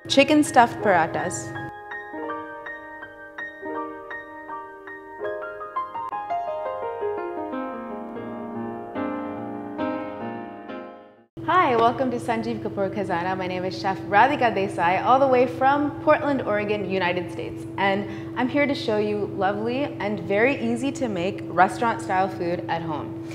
Chicken stuffed paranthas. Hi, welcome to Sanjeev Kapoor Khazana. My name is Chef Radhika Desai, all the way from Portland, Oregon, United States. And I'm here to show you lovely and very easy to make restaurant-style food at home.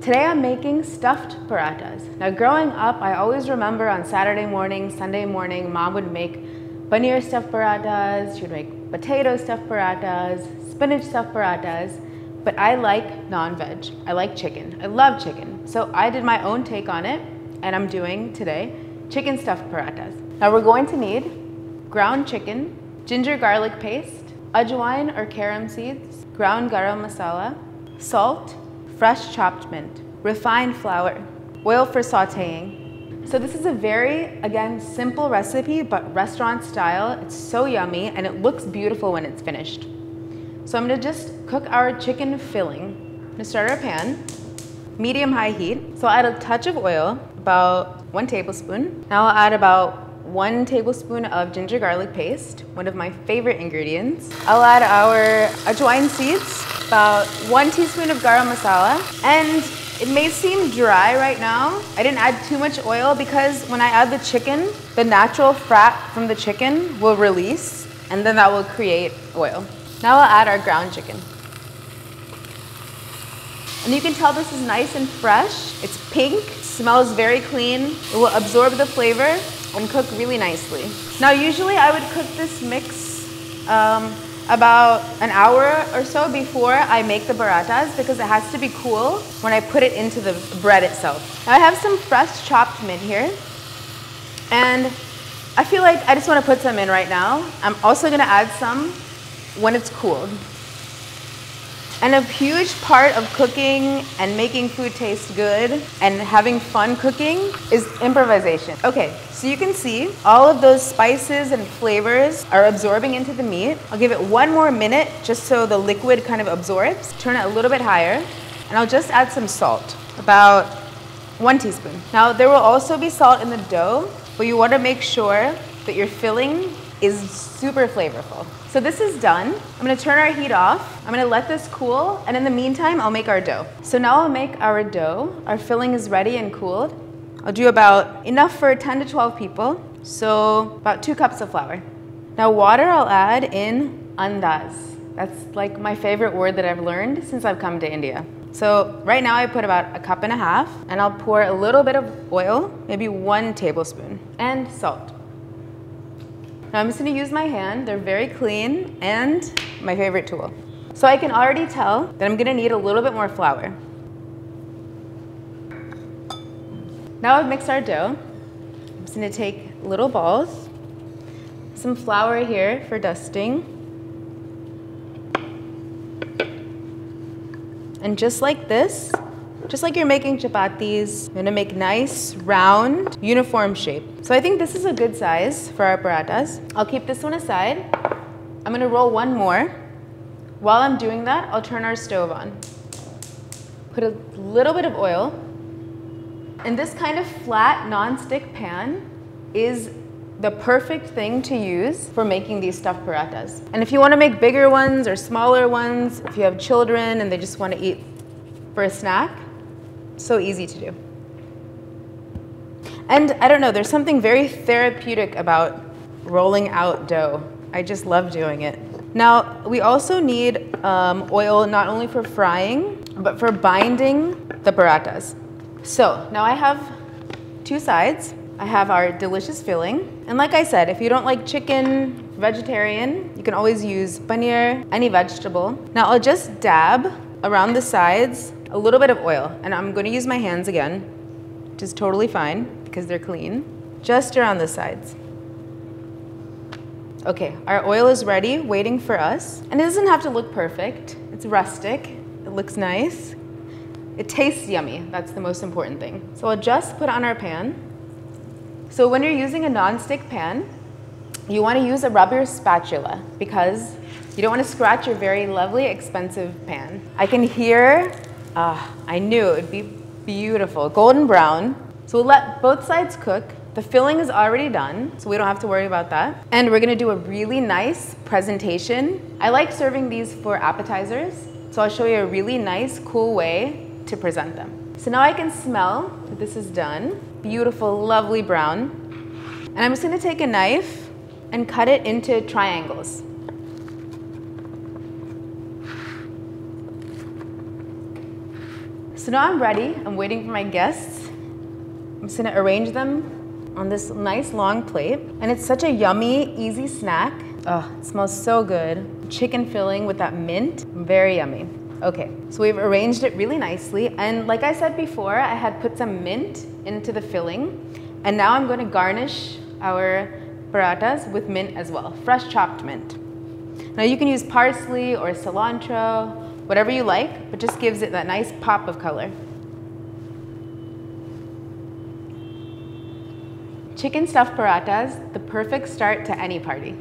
Today I'm making stuffed paranthas. Now growing up, I always remember on Saturday morning, Sunday morning, Mom would make paneer stuffed paranthas, she would make potato stuffed paranthas, spinach stuffed paranthas, but I like non-veg. I like chicken. I love chicken. So I did my own take on it, and I'm doing today chicken stuffed paranthas. Now we're going to need ground chicken, ginger garlic paste, ajwain or carom seeds, ground garam masala, salt, fresh chopped mint, refined flour, oil for sauteing. So this is a very, again, simple recipe, but restaurant style. It's so yummy and it looks beautiful when it's finished. So I'm gonna just cook our chicken filling. I'm gonna start our pan, medium-high heat. So I'll add a touch of oil, about 1 tablespoon. Now I'll add about 1 tablespoon of ginger garlic paste, one of my favorite ingredients. I'll add our ajwain seeds, about 1 teaspoon of garam masala, and it may seem dry right now. I didn't add too much oil because when I add the chicken, the natural fat from the chicken will release, and then that will create oil. Now I'll add our ground chicken. And you can tell this is nice and fresh. It's pink, smells very clean. It will absorb the flavor and cook really nicely. Now usually I would cook this mix about an hour or so before I make the paranthas because it has to be cool when I put it into the bread itself. Now I have some fresh chopped mint here, and I feel like I just want to put some in right now. I'm also going to add some when it's cooled. And a huge part of cooking and making food taste good and having fun cooking is improvisation. Okay, so you can see all of those spices and flavors are absorbing into the meat. I'll give it 1 more minute just so the liquid kind of absorbs. Turn it a little bit higher, and I'll just add some salt, about 1 teaspoon. Now there will also be salt in the dough, but you want to make sure that your filling is super flavorful. So this is done. I'm gonna turn our heat off. I'm gonna let this cool, and in the meantime, I'll make our dough. So now I'll make our dough. Our filling is ready and cooled. I'll do about enough for 10 to 12 people, so about 2 cups of flour. Now water I'll add in andaz. That's like my favorite word that I've learned since I've come to India. So right now I put about 1.5 cups, and I'll pour a little bit of oil, maybe 1 tablespoon, and salt. Now I'm just going to use my hand. They're very clean and my favorite tool. So I can already tell that I'm going to need a little bit more flour. Now I've mixed our dough. I'm just going to take little balls, some flour here for dusting, and just like this, just like you're making chapatis, I'm gonna make nice, round, uniform shape. So I think this is a good size for our paranthas. I'll keep this one aside. I'm gonna roll 1 more. While I'm doing that, I'll turn our stove on. Put a little bit of oil. And this kind of flat, non-stick pan is the perfect thing to use for making these stuffed paranthas. And if you wanna make bigger ones or smaller ones, if you have children and they just wanna eat for a snack, so easy to do. And I don't know, there's something very therapeutic about rolling out dough. I just love doing it. Now, we also need oil not only for frying, but for binding the paranthas. So now I have 2 sides. I have our delicious filling. And like I said, if you don't like chicken, vegetarian, you can always use paneer, any vegetable. Now I'll just dab around the sides a little bit of oil, and I'm going to use my hands again, which is totally fine because they're clean, just around the sides. Okay, our oil is ready, waiting for us, and it doesn't have to look perfect. It's rustic, it looks nice, it tastes yummy. That's the most important thing. So I'll just put it on our pan. So when you're using a non-stick pan, you want to use a rubber spatula because you don't want to scratch your very lovely, expensive pan. I can hear, I knew it would be beautiful, golden brown. So we'll let both sides cook. The filling is already done, so we don't have to worry about that. And we're gonna do a really nice presentation. I like serving these for appetizers, so I'll show you a really nice, cool way to present them. So now I can smell that this is done. Beautiful, lovely brown. And I'm just gonna take a knife and cut it into triangles. So now I'm ready. I'm waiting for my guests. I'm just gonna arrange them on this nice long plate. And it's such a yummy, easy snack. Oh, it smells so good. Chicken filling with that mint, very yummy. Okay, so we've arranged it really nicely. And like I said before, I had put some mint into the filling. And now I'm gonna garnish our paranthas with mint as well, fresh chopped mint. Now you can use parsley or cilantro, whatever you like, but just gives it that nice pop of color. Chicken stuffed paranthas, the perfect start to any party.